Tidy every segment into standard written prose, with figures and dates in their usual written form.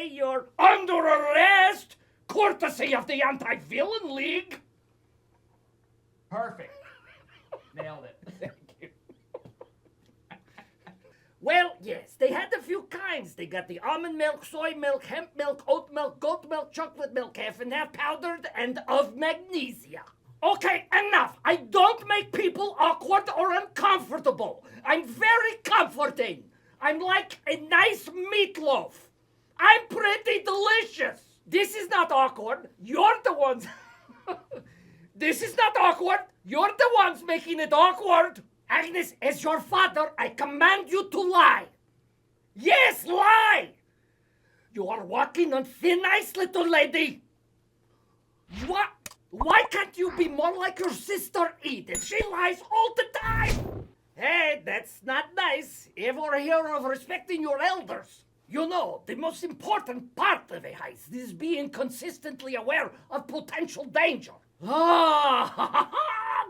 say you're under arrest, courtesy of the Anti-Villain League. Perfect. Nailed it. Thank you. Well, yes, they had a few kinds. They got the almond milk, soy milk, hemp milk, oat milk, goat milk, chocolate milk, half and half powdered, and of magnesia. Okay, enough. I don't make people awkward or uncomfortable. I'm very comforting. I'm like a nice meatloaf. I'm pretty delicious. This is not awkward. You're the ones... This is not awkward. You're the ones making it awkward. Agnes, as your father, I command you to lie. Yes, lie. You are walking on thin ice, little lady. What? Why can't you be more like your sister Edith? She lies all the time. Hey, that's not nice. Ever hear of respecting your elders? You know, the most important part of a heist is being consistently aware of potential danger. Ah,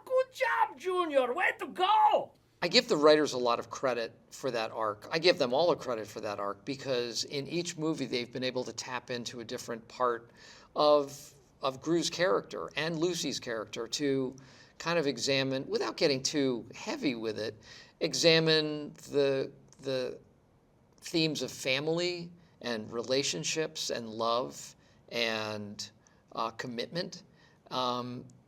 good job, Junior. Way to go. I give the writers a lot of credit for that arc. I give them all the credit for that arc because in each movie they've been able to tap into a different part of Gru's character and Lucy's character to kind of examine, without getting too heavy with it, examine the themes of family and relationships and love and commitment.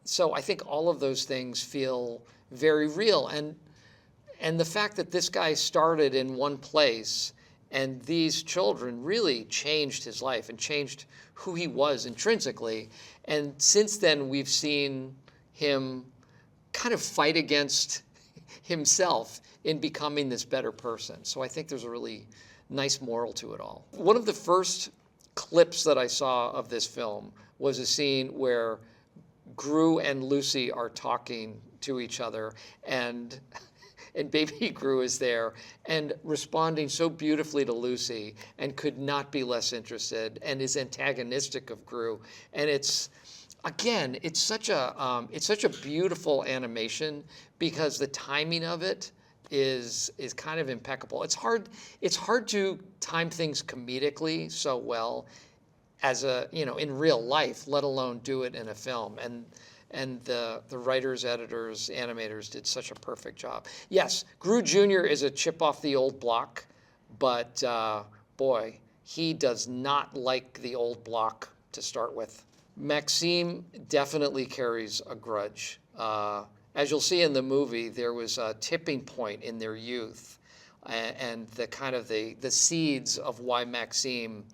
So I think all of those things feel very real. And the fact that this guy started in one place and these children really changed his life and changed who he was intrinsically. And since then, we've seen him kind of fight against himself in becoming this better person. So I think there's a really nice moral to it all. One of the first clips that I saw of this film was a scene where Gru and Lucy are talking to each other, and baby Gru is there and responding so beautifully to Lucy and could not be less interested and is antagonistic of Gru. And it's, again, it's such a beautiful animation because the timing of it is kind of impeccable. It's hard to time things comedically so well as in real life, let alone do it in a film. And the writers, editors, animators did such a perfect job. Yes, Gru Jr. is a chip off the old block, but boy, he does not like the old block to start with. Maxime definitely carries a grudge. As you'll see in the movie, there was a tipping point in their youth, and the seeds of why Maxime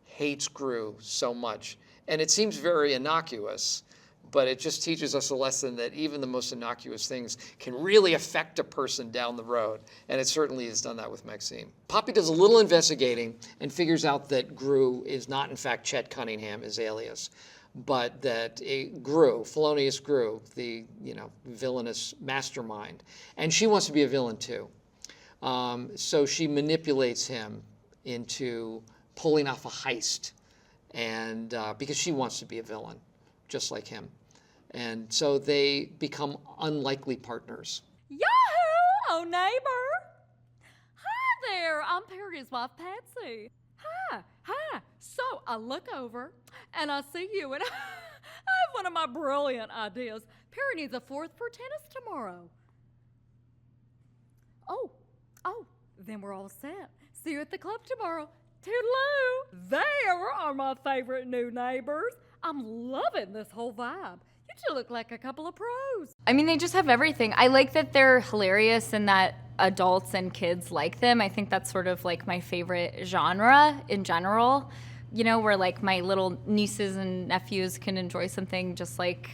hates Gru so much. And it seems very innocuous, but it just teaches us a lesson that even the most innocuous things can really affect a person down the road. And it certainly has done that with Maxime. Poppy does a little investigating and figures out that Gru is not, in fact, Chet Cunningham, his alias, but that Gru, Felonious Gru, the villainous mastermind, and she wants to be a villain too. So she manipulates him into pulling off a heist, and because she wants to be a villain, just like him. And so they become unlikely partners. Yahoo! Oh, neighbor! Hi there, I'm Perry's wife, Patsy. Hi. So I look over, and I see you, and I have one of my brilliant ideas. Perry needs a fourth for tennis tomorrow. Oh, then we're all set. See you at the club tomorrow. Toodaloo! There are my favorite new neighbors. I'm loving this whole vibe. You two look like a couple of pros. I mean, they just have everything. I like that they're hilarious and that adults and kids like them. I think that's sort of like my favorite genre in general, where like my little nieces and nephews can enjoy something just like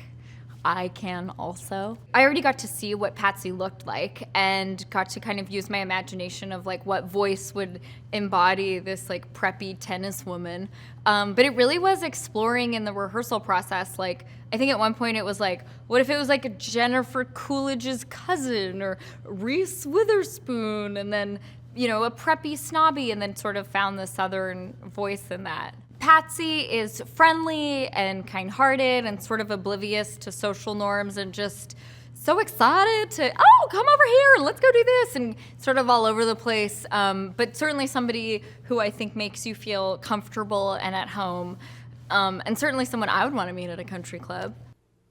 I can also. I already got to see what Patsy looked like and got to kind of use my imagination of like what voice would embody this like preppy tennis woman. But it really was exploring in the rehearsal process. Like, I think at one point it was like, what if it was like a Jennifer Coolidge's cousin or Reese Witherspoon, and then, a preppy snobby, and then sort of found the Southern voice in that. Patsy is friendly and kind-hearted and sort of oblivious to social norms and just so excited to, oh, come over here, let's go do this, and sort of all over the place. But certainly somebody who I think makes you feel comfortable and at home, and certainly someone I would want to meet at a country club.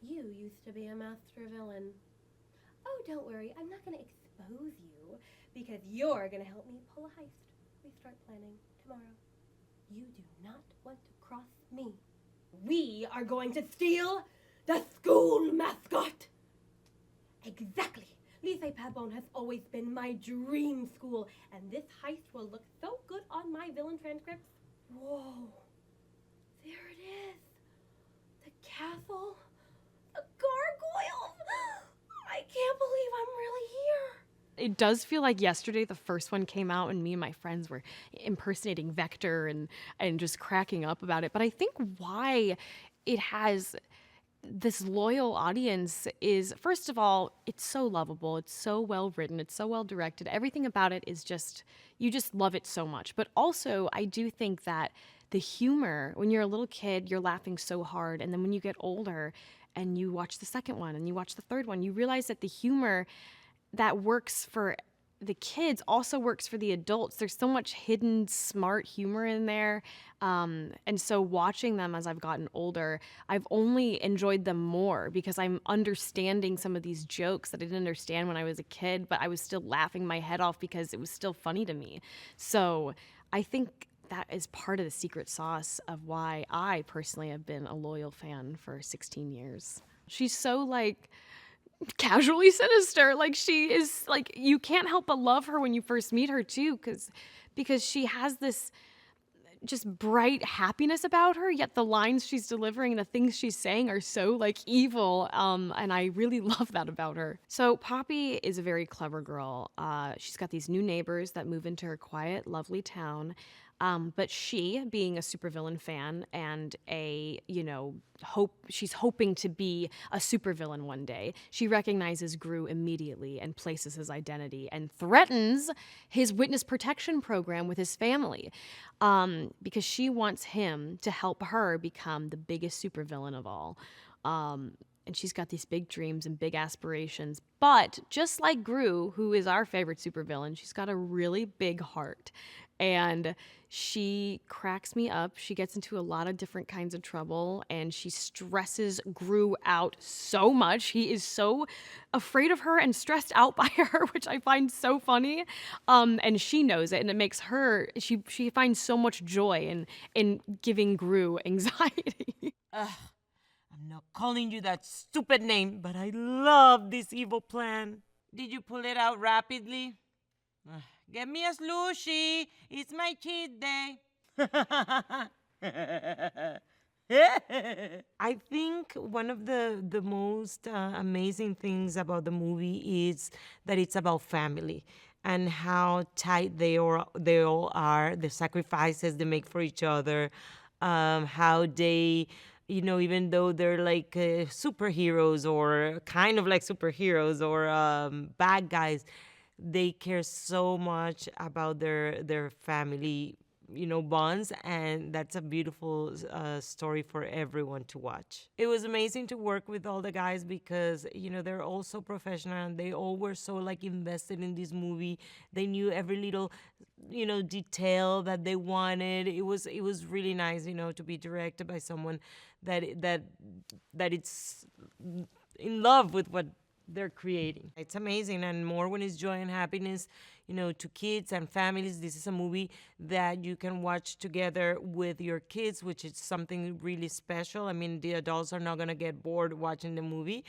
You used to be a master villain. Oh, don't worry, I'm not going to expose you, because you're going to help me pull a heist. We start planning tomorrow. You do not want to cross me. We are going to steal the school mascot. Exactly. 𝗗𝗟𝗗𝗗𝗧 has always been my dream school, and this heist will look so good on my villain transcripts. Whoa. There it is. The castle. The gargoyles. I can't believe I'm really here. It does feel like yesterday the first one came out and me and my friends were impersonating Vector and just cracking up about it. But I think why it has this loyal audience is, first of all, it's so lovable. It's so well written. It's so well directed. Everything about it is just, you just love it so much. But also, I do think that the humor, when you're a little kid, you're laughing so hard. And then when you get older and you watch the second one and you watch the third one, you realize that the humor that works for the kids also works for the adults. There's so much hidden, smart humor in there. And so watching them as I've gotten older, I've only enjoyed them more because I'm understanding some of these jokes that I didn't understand when I was a kid, but I was still laughing my head off because it was still funny to me. So I think that is part of the secret sauce of why I personally have been a loyal fan for 16 years. She's so, like, casually sinister. Like, she is, like, you can't help but love her when you first meet her too, because she has this just bright happiness about her, yet the lines she's delivering and the things she's saying are so, like, evil, and I really love that about her. So Poppy is a very clever girl. She's got these new neighbors that move into her quiet, lovely town. But she, being a supervillain fan and she's hoping to be a supervillain one day, she recognizes Gru immediately and places his identity and threatens his witness protection program with his family, because she wants him to help her become the biggest supervillain of all. And she's got these big dreams and big aspirations. But just like Gru, who is our favorite supervillain, she's got a really big heart. And she cracks me up. She gets into a lot of different kinds of trouble, and she stresses Gru out so much. He is so afraid of her and stressed out by her, which I find so funny. And she knows it, and it makes her, she finds so much joy in giving Gru anxiety. I'm not calling you that stupid name, but I love this evil plan. Did you pull it out rapidly? Get me a slushie. It's my cheat day. I think one of the most amazing things about the movie is that it's about family and how tight they all are, the sacrifices they make for each other, how they, even though they're like superheroes or kind of like superheroes or bad guys, they care so much about their family, bonds, and that's a beautiful story for everyone to watch. It was amazing to work with all the guys because, they're all so professional and they all were so, like, invested in this movie. They knew every little, detail that they wanted. It was really nice, to be directed by someone that it's in love with what they're creating. It's amazing, and more when it's joy and happiness, to kids and families. This is a movie that you can watch together with your kids, which is something really special. I mean, the adults are not going to get bored watching the movie.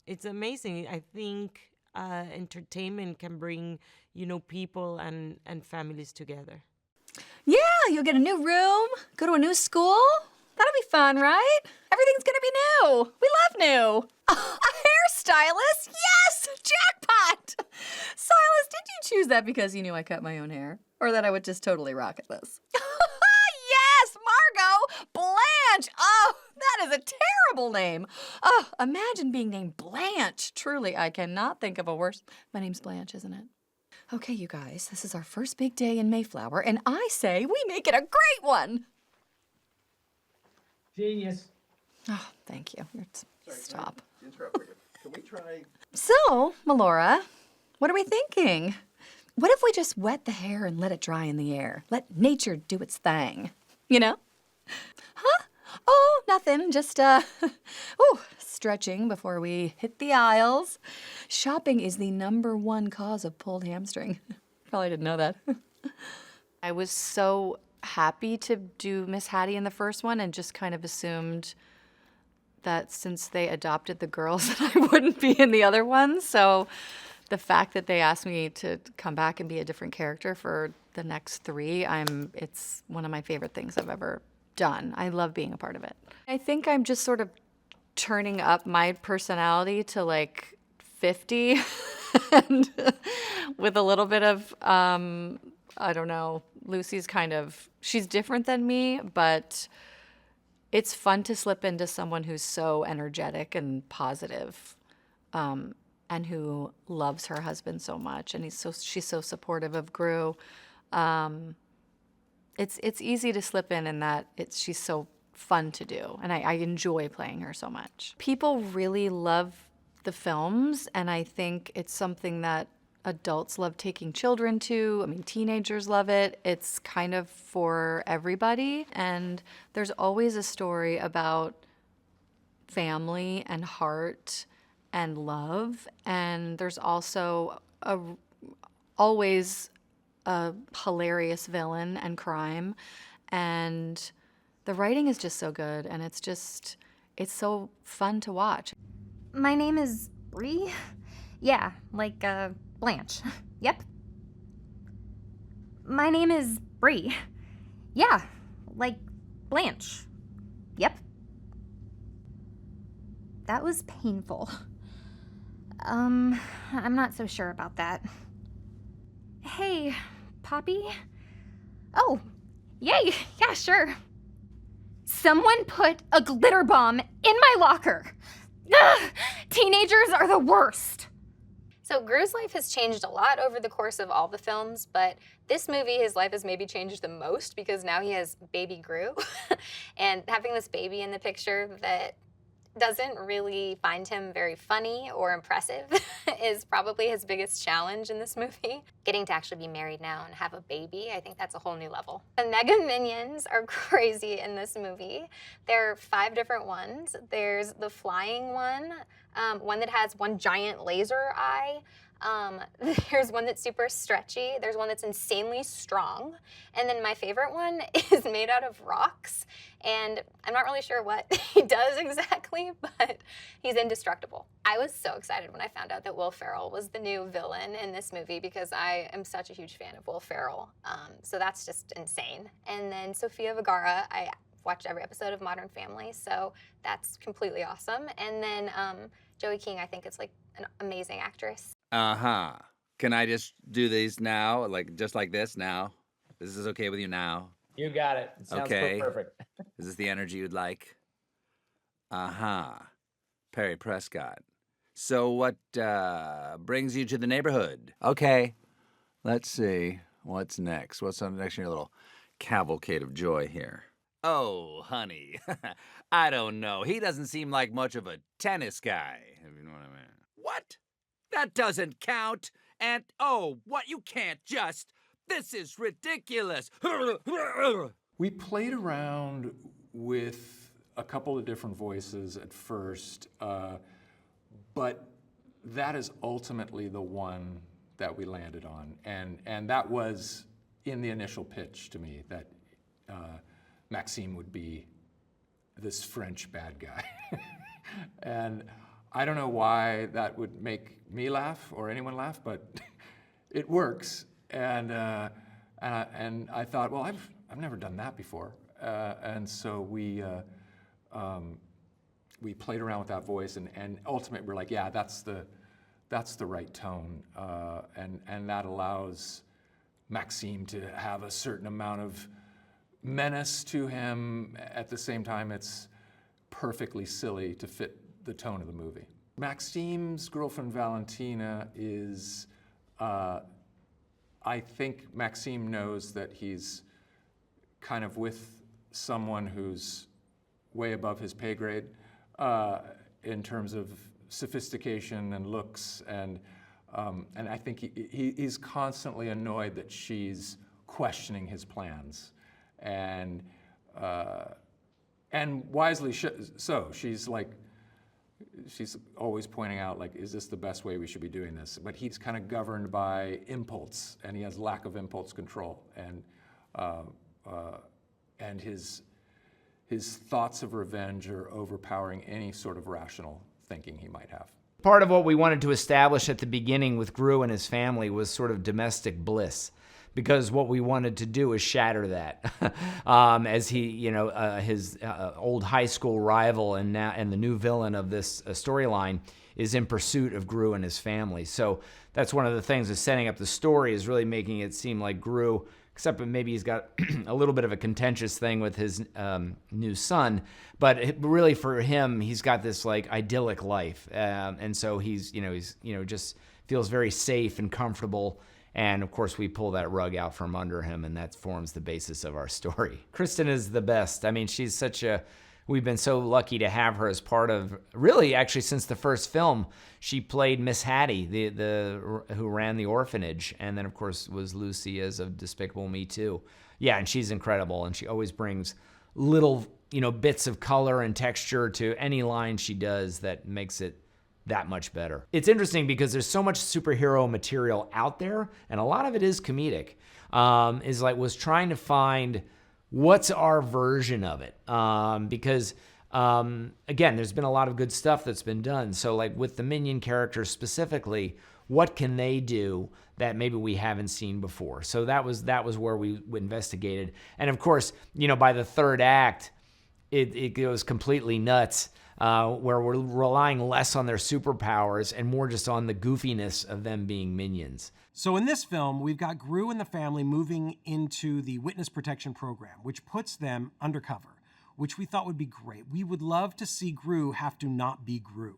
It's amazing. I think entertainment can bring, people and families together. Yeah, you'll get a new room, go to a new school. That'll be fun, right? Everything's gonna be new. We love new. A hairstylist? Yes! Jackpot! Silas, did you choose that because you knew I cut my own hair? Or that I would just totally rock at this? Yes! Margo! Blanche! Oh, that is a terrible name. Oh, imagine being named Blanche. Truly, I cannot think of a worse. My name's Blanche, isn't it? Okay, you guys, this is our first big day in Mayflower, and I say we make it a great one. Genius. Oh, thank you. Stop. Interrupt for you. Can we try? So, Melora, what are we thinking? What if we just wet the hair and let it dry in the air? Let nature do its thing, you know? Huh? Oh, nothing. Just, stretching before we hit the aisles. Shopping is the #1 cause of pulled hamstring. Probably didn't know that. I was so happy to do Miss Hattie in the first one and just kind of assumed that since they adopted the girls that I wouldn't be in the other ones. So the fact that they asked me to come back and be a different character for the next 3, it's one of my favorite things I've ever done. I love being a part of it. I think I'm just sort of turning up my personality to like 50 and with a little bit of, I don't know, Lucy's she's different than me, but it's fun to slip into someone who's so energetic and positive, and who loves her husband so much, and she's so supportive of Gru. It's easy to slip in that she's so fun to do, and I enjoy playing her so much. People really love the films, and I think it's something that adults love taking children to. I mean, teenagers love it. It's kind of for everybody, and there's always a story about family and heart and love, and there's also always a hilarious villain and crime, and the writing is just so good, and it's so fun to watch. My name is Bree. Yeah, like, Blanche. Yep. My name is Bree. Yeah, like Blanche. Yep. That was painful. I'm not so sure about that. Hey, Poppy? Oh, yay, yeah, sure. Someone put a glitter bomb in my locker. Ugh, teenagers are the worst. So Gru's life has changed a lot over the course of all the films, but this movie, his life has maybe changed the most because now he has baby Gru. And having this baby in the picture that doesn't really find him very funny or impressive is probably his biggest challenge in this movie. Getting to actually be married now and have a baby, I think that's a whole new level. The Mega Minions are crazy in this movie. There are 5 different ones. There's the flying one that has one giant laser eye. There's one that's super stretchy. There's one that's insanely strong. And then my favorite one is made out of rocks. And I'm not really sure what he does exactly, but he's indestructible. I was so excited when I found out that Will Ferrell was the new villain in this movie because I am such a huge fan of Will Ferrell. So that's just insane. And then Sofia Vergara, I watched every episode of Modern Family, so that's completely awesome. And then Joey King, I think is like an amazing actress. Uh-huh. Can I just do these now? Just like this now? This is okay with you now? You got it. It sounds Okay. perfect. Is this the energy you'd like? Uh-huh. Perry Prescott. So what brings you to the neighborhood? Okay. Let's see. What's next? What's on next in your little cavalcade of joy here? Oh, honey. I don't know. He doesn't seem like much of a tennis guy, if you know what I mean. What? That doesn't count. And, oh, what? You can't just. This is ridiculous. We played around with a couple of different voices at first, but that is ultimately the one that we landed on. And that was in the initial pitch to me, that Maxime would be this French bad guy. And I don't know why that would make me laugh or anyone laugh, but it works. And I thought, well, I've never done that before. And so we played around with that voice, and ultimately we're like, yeah, that's the right tone, and that allows Maxime to have a certain amount of menace to him. At the same time, it's perfectly silly to fit the tone of the movie. Maxime's girlfriend Valentina is, I think Maxime knows that he's kind of with someone who's way above his pay grade in terms of sophistication and looks, and I think he's constantly annoyed that she's questioning his plans, and wisely so. She's always pointing out, like, is this the best way we should be doing this? But he's kind of governed by impulse, and he has lack of impulse control, and his thoughts of revenge are overpowering any sort of rational thinking he might have. Part of what we wanted to establish at the beginning with Gru and his family was sort of domestic bliss, because what we wanted to do is shatter that. As he, his old high school rival and the new villain of this storyline is in pursuit of Gru and his family. So that's one of the things of setting up the story, is really making it seem like Gru, except maybe he's got a little bit of a contentious thing with his new son, but really for him, he's got this like idyllic life, and so he's just feels very safe and comfortable. And of course, we pull that rug out from under him, and that forms the basis of our story. Kristen is the best. I mean, she's we've been so lucky to have her as part of, really, actually, since the first film. She played Miss Hattie, who ran the orphanage, and then, of course, was Lucy as of Despicable Me, too. Yeah, and she's incredible, and she always brings little, bits of color and texture to any line she does that makes it that much better. It's interesting because there's so much superhero material out there, and a lot of it is comedic. Was trying to find what's our version of it, because again, there's been a lot of good stuff that's been done. So like with the Minion characters specifically, what can they do that maybe we haven't seen before? So that was where we investigated, and of course, by the third act, it goes completely nuts. Where we're relying less on their superpowers and more just on the goofiness of them being minions. So in this film, we've got Gru and the family moving into the witness protection program, which puts them undercover, which we thought would be great. We would love to see Gru have to not be Gru.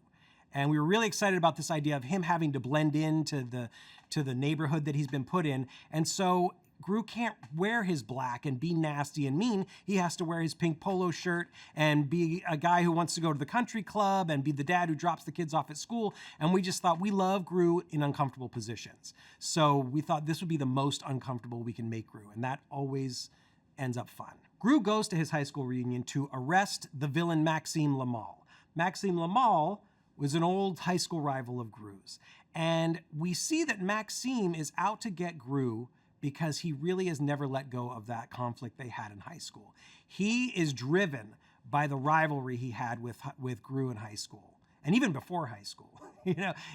And we were really excited about this idea of him having to blend into the neighborhood that he's been put in. And so Gru can't wear his black and be nasty and mean. He has to wear his pink polo shirt and be a guy who wants to go to the country club and be the dad who drops the kids off at school. And we just thought we love Gru in uncomfortable positions. So we thought this would be the most uncomfortable we can make Gru, and that always ends up fun. Gru goes to his high school reunion to arrest the villain Maxime 𝗚𝗏. Maxime 𝗚𝗏 was an old high school rival of Gru's. And we see that Maxime is out to get Gru because he really has never let go of that conflict they had in high school. He is driven by the rivalry he had with Gru in high school, and even before high school.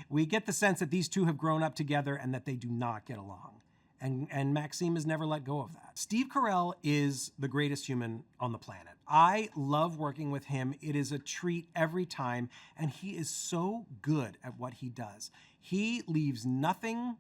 We get the sense that these two have grown up together and that they do not get along. And Maxime has never let go of that. Steve Carrell is the greatest human on the planet. I love working with him. It is a treat every time, and he is so good at what he does. He leaves nothing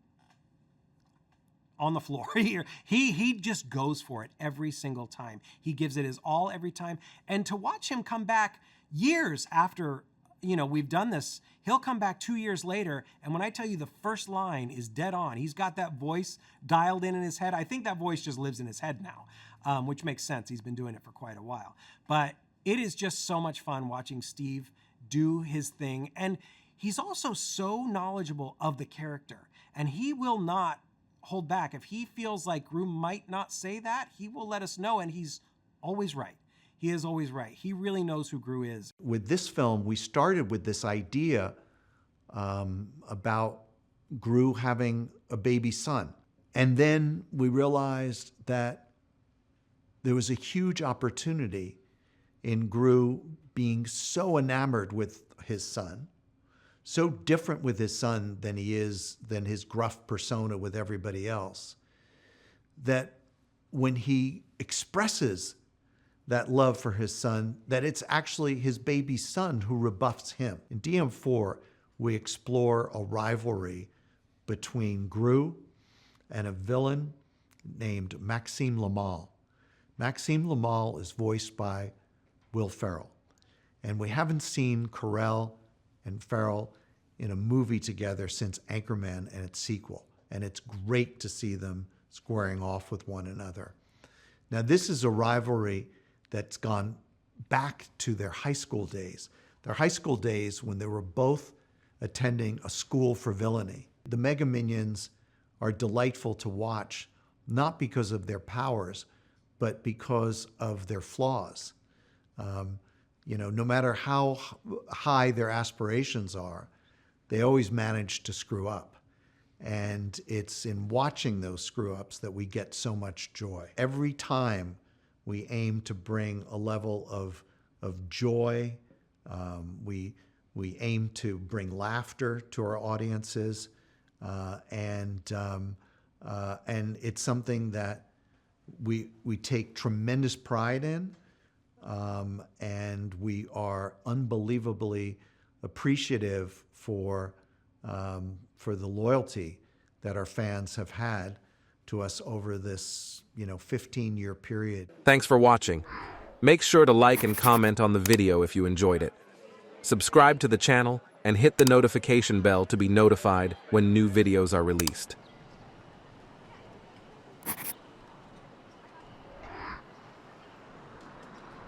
on the floor. He just goes for it every single time. He gives it his all every time. And to watch him come back years after, we've done this, he'll come back 2 years later, and when I tell you the first line is dead on, he's got that voice dialed in his head. I think that voice just lives in his head now, which makes sense. He's been doing it for quite a while. But it is just so much fun watching Steve do his thing. And he's also so knowledgeable of the character, and he will not hold back. If he feels like Gru might not say that, he will let us know, and he's always right. He is always right. He really knows who Gru is. With this film, we started with this idea about Gru having a baby son. And then we realized that there was a huge opportunity in Gru being so enamored with his son, so different with his son than his gruff persona with everybody else, that when he expresses that love for his son, that it's actually his baby son who rebuffs him. In DM4, we explore a rivalry between Gru and a villain named Maxime 𝗚𝗏. Maxime 𝗚𝗏 is voiced by Will Ferrell. And we haven't seen Carell and Ferrell in a movie together since Anchorman and its sequel. And it's great to see them squaring off with one another. Now, this is a rivalry that's gone back to their high school days. Their high school days when they were both attending a school for villainy. The Mega Minions are delightful to watch, not because of their powers, but because of their flaws. No matter how high their aspirations are, they always manage to screw up. And it's in watching those screw-ups that we get so much joy. Every time we aim to bring a level of joy, we aim to bring laughter to our audiences, and it's something that we take tremendous pride in, and we are unbelievably appreciative for the loyalty that our fans have had to us over this 15-year period. Thanks for watching. Make sure to like and comment on the video if you enjoyed it. Subscribe to the channel and hit the notification bell to be notified when new videos are released.